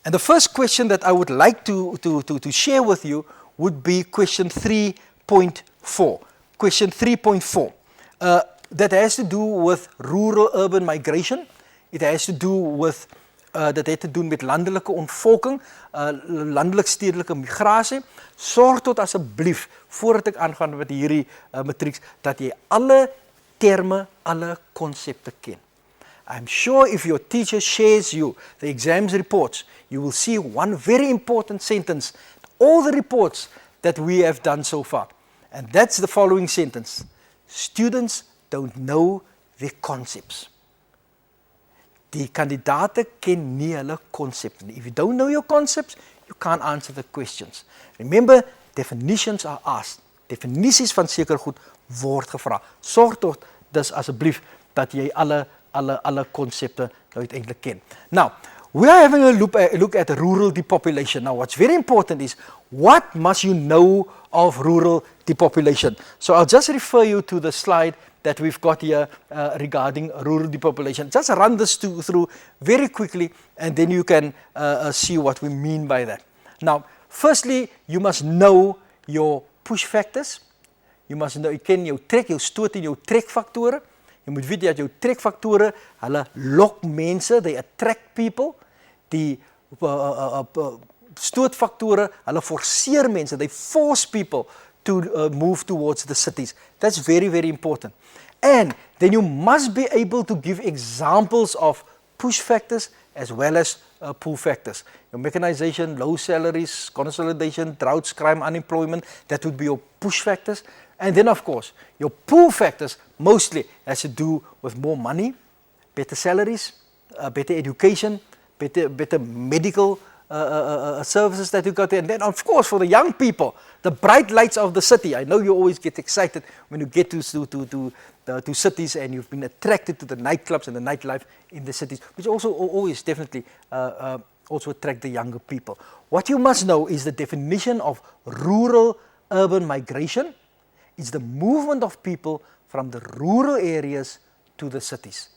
And the first question that I would like to share with you would be question 3.4. Question 3.4. That has to do with rural-urban migration. It has to do with dat het te doen met landelike ontvolking, landelik-stedelike migrasie. Sorg tot asseblief, voordat ek aangaan met hierdie matrieks, dat jy alle terme, alle konsepte ken. I'm sure if your teacher shares you the exams reports, you will see one very important sentence, all the reports that we have done so far. And that's the following sentence. Students don't know their concepts. Die kandidate ken nie hulle konsepte nie. If you don't know your concepts, you can't answer the questions. Remember, definitions are asked. Definisies van seker goed word gevra. Sorg tot dus asseblief dat jy alle konsepte uiteindelik ken. Now, we are having a look at rural depopulation. Now, what's very important is, what must you know of rural depopulation? So I'll just refer you to the slide that we've got here regarding rural depopulation. Just run this through very quickly, and then you can see what we mean by that. Now, firstly, you must know your push factors. You must know, jy ken jou trek, jou stoot en jou trekfaktore. Jy moet weet dat jou trekfaktore, hulle lok mense, they attract people. Die stootfaktore, hulle forceer mense, they force people to move towards the cities. That's very, very important. And then you must be able to give examples of push factors as well as pull factors. Your mechanization, low salaries, consolidation, droughts, crime, unemployment, that would be your push factors. And then, of course, your pull factors mostly has to do with more money, better salaries, better education, better medical services that you got there. And then, of course, for the young people, the bright lights of the city. I know you always get excited when you get to cities and you've been attracted to the nightclubs and the nightlife in the cities, which also always definitely also attract the younger people. What you must know is the definition of rural-urban migration. It's the movement of people from the rural areas to the cities.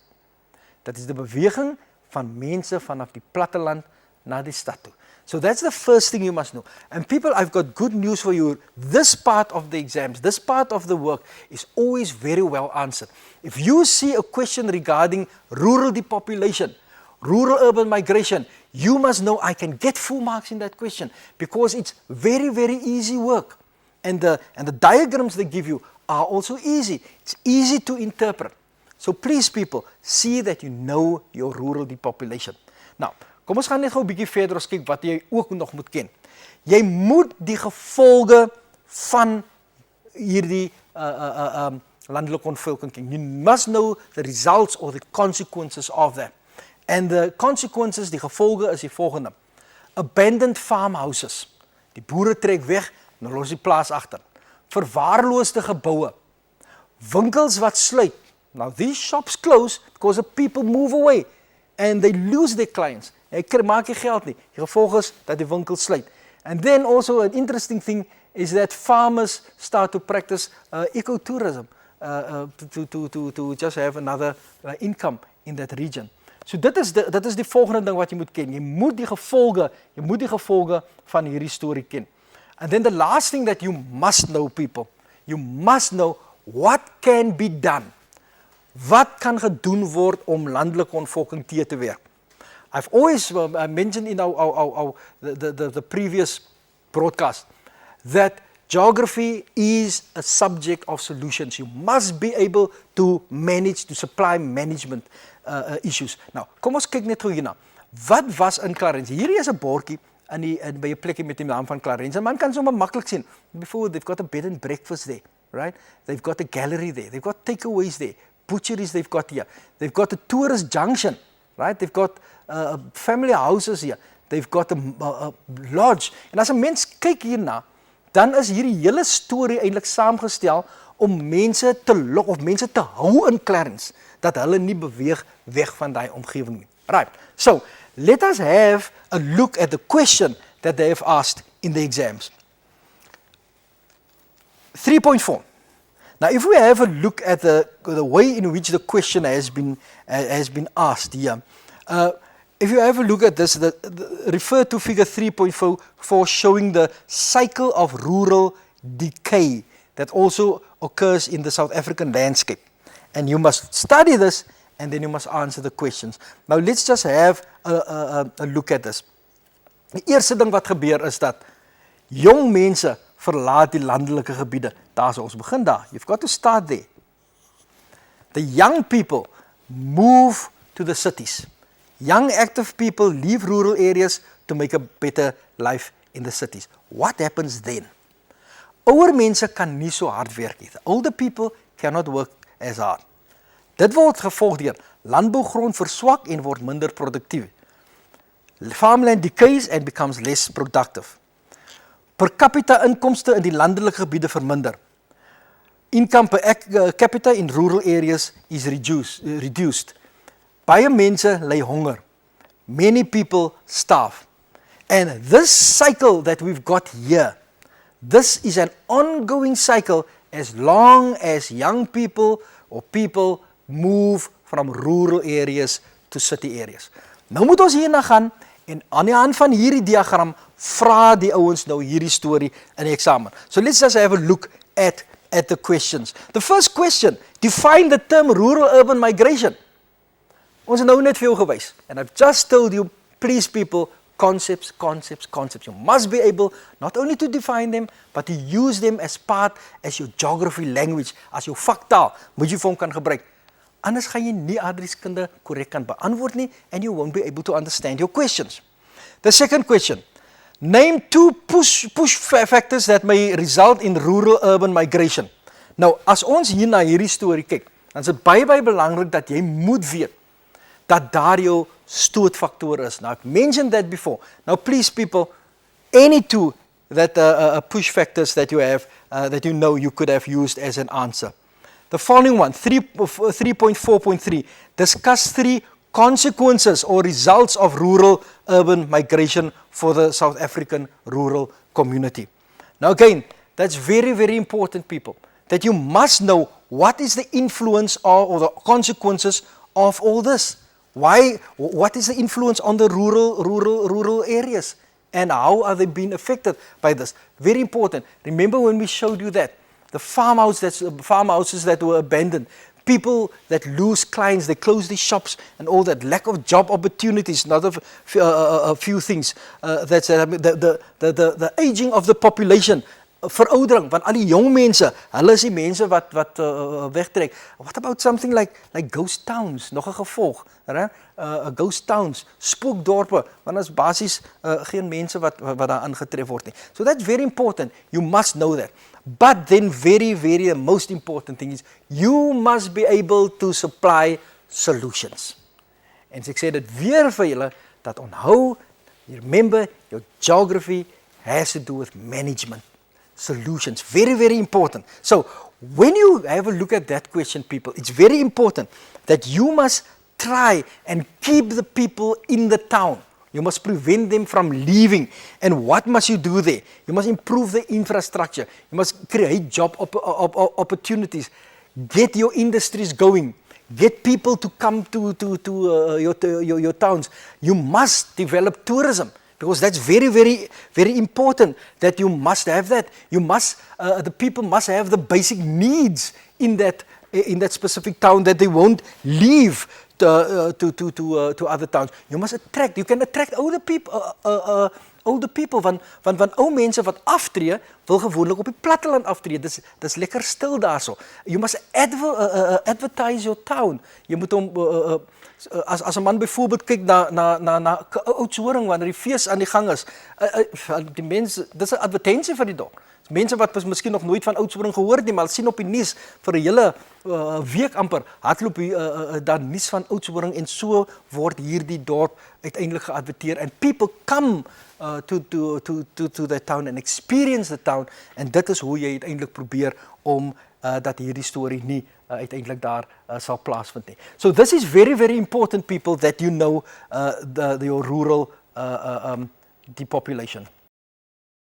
Dat is de beweging van mense vanaf die platteland na die stad toe. So that's the first thing you must know. And people, I've got good news for you. This part of the exams, this part of the work is always very well answered. If you see a question regarding rural depopulation, rural-urban migration, you must know I can get full marks in that question because it's very, very easy work. And the diagrams they give you are also easy. It's easy to interpret. So please people, see that you know your rural depopulation. Nou, kom ons gaan net gou 'n bietjie verder ons kyk wat jy ook nog moet ken. Jy moet die gevolge van hierdie landelike ontvolking ken. You must know the results or the consequences of that. And the consequences, die gevolge is die volgende. Abandoned farmhouses. Die boere trek weg, en los die plaas agter. Verwaarloosde geboue. Winkels wat sluit. Now these shops close because the people move away and they lose their clients. Jy maak nie geld nie. Die gevolg is dat die winkels sluit. And then also an interesting thing is that farmers start to practice ecotourism to just have another income in that region. So dit is die volgende ding wat jy moet ken. Jy moet die gevolge van hierdie storie ken. And then the last thing that you must know, people, you must know what can be done. Wat kan gedoen word om landelike ontvolking te werk? I've always mentioned in the previous broadcast that geography is a subject of solutions. You must be able to manage, to supply management issues. Nou, kom ons kyk net gou hierna. Wat was in Clarence? Hierdie is 'n bordjie by 'n plekkie met die naam van Clarence. Man kan sommer maklik sien. Before they've got a bed and breakfast there, right? They've got a gallery there. They've got takeaways there. Butcheries they've got here. They've got a tourist junction, right? They've got family houses here. They've got a lodge. En as 'n mens kyk hierna, dan is hierdie hele storie eintlik saamgestel om mense te lok of mense te hou in Clarence, dat hulle nie beweeg weg van daai omgewing nie. Right. So, let us have a look at the question that they have asked in the exams. 3.4. Now, if we have a look at the way in which the question has been asked here, if you have a look at this, refer to figure 3.4 showing the cycle of rural decay that also occurs in the South African landscape. And you must study this and then you must answer the questions. Now let's just have a look at this. Die eerste ding wat gebeur is dat jong mense verlaat die landelike gebiede. Daar is ons begin daar. You've got to start there. The young people move to the cities. Young active people leave rural areas to make a better life in the cities. What happens then? Ouer mense kan nie so hard werk nie. The older people cannot work as hard. Dit word gevolg deur landbougrond verswak en word minder produktief. Farmland decays and becomes less productive. Per capita inkomste in die landelike gebiede verminder. Income per capita in rural areas is reduced. Baie mense ly honger. Many people starve. And this cycle that we've got here, this is an ongoing cycle as long as young people or people move from rural areas to city areas. Nou moet ons hierna gaan en aan die hand van hierdie diagram vra die ouens nou hierdie storie in die eksamen. So let's just have a look at the questions. The first question, define the term rural-urban migration. Ons het nou net veel gewys. And I've just told you, please people, concepts. You must be able not only to define them, but to use them as part, as your geography language, as jou vaktaal, moet jy vir hom kan gebruik. Anders gaan jy nie adreskunde korrek kan beantwoord nie, and you won't be able to understand your questions. The second question, name two push factors that may result in rural-urban migration. Nou, as ons hier na hierdie storie kyk, dan is dit baie belangrik dat jy moet weet dat daar jou stootfaktor is. Now, I've mentioned that before. Now, please people, any two that push factors that you have, that you know you could have used as an answer. The following one, 3.4.3, discuss three consequences or results of rural-urban migration for the South African rural community. Now again, that's very important, people, that you must know what is the influence or the consequences of all this. What is the influence on the rural areas and how are they being affected by this? Very important. Remember when we showed you that the farmhouses that were abandoned, people that lose clients, they close their shops and all that, lack of job opportunities, not a few things. That's the aging of the population, veroudering, want al die jong mense, hulle is die mense wat wegtrek. What about something like ghost towns, nog 'n gevolg, right? Ghost towns, spookdorpe, want as basies geen mense wat daar aangetref word nie. So that's very important. You must know that. But then very most important thing is you must be able to supply solutions. En so ek sê dit weer vir julle dat onthou, remember your geography has to do with management. Solutions, very important. So when you have a look at that question, people, it's very important that you must try and keep the people in the town. You must prevent them from leaving. And what must you do there? You must improve the infrastructure. You must create job opportunities. Get your industries going. Get people to come to your towns. You must develop tourism. Because that's very important that you must have that. You must, the people must have the basic needs in that specific town that they won't leave to other towns. You must attract. You can attract older people. Want ou mense wat aftree, wil gewoonlik op die platteland aftree. Dis lekker stil daarso. You must advertise your town. Jy moet hom as 'n man byvoorbeeld kyk na Oudtshoorn wanneer die fees aan die gang is. Die mense, dis 'n advertensie vir die dorp. Mense wat miskien nog nooit van Oudtshoorn gehoor het nie, maar sien op die nuus vir 'n hele week amper hardloop daar nuus van Oudtshoorn en so word hierdie dorp uiteindelik geadverteer and people come to the town and experience the town en dit is hoe jy uiteindelik probeer om dat hierdie storie nie uiteindelik daar sal plaasvind nie. So this is very important, people, that you know your rural depopulation.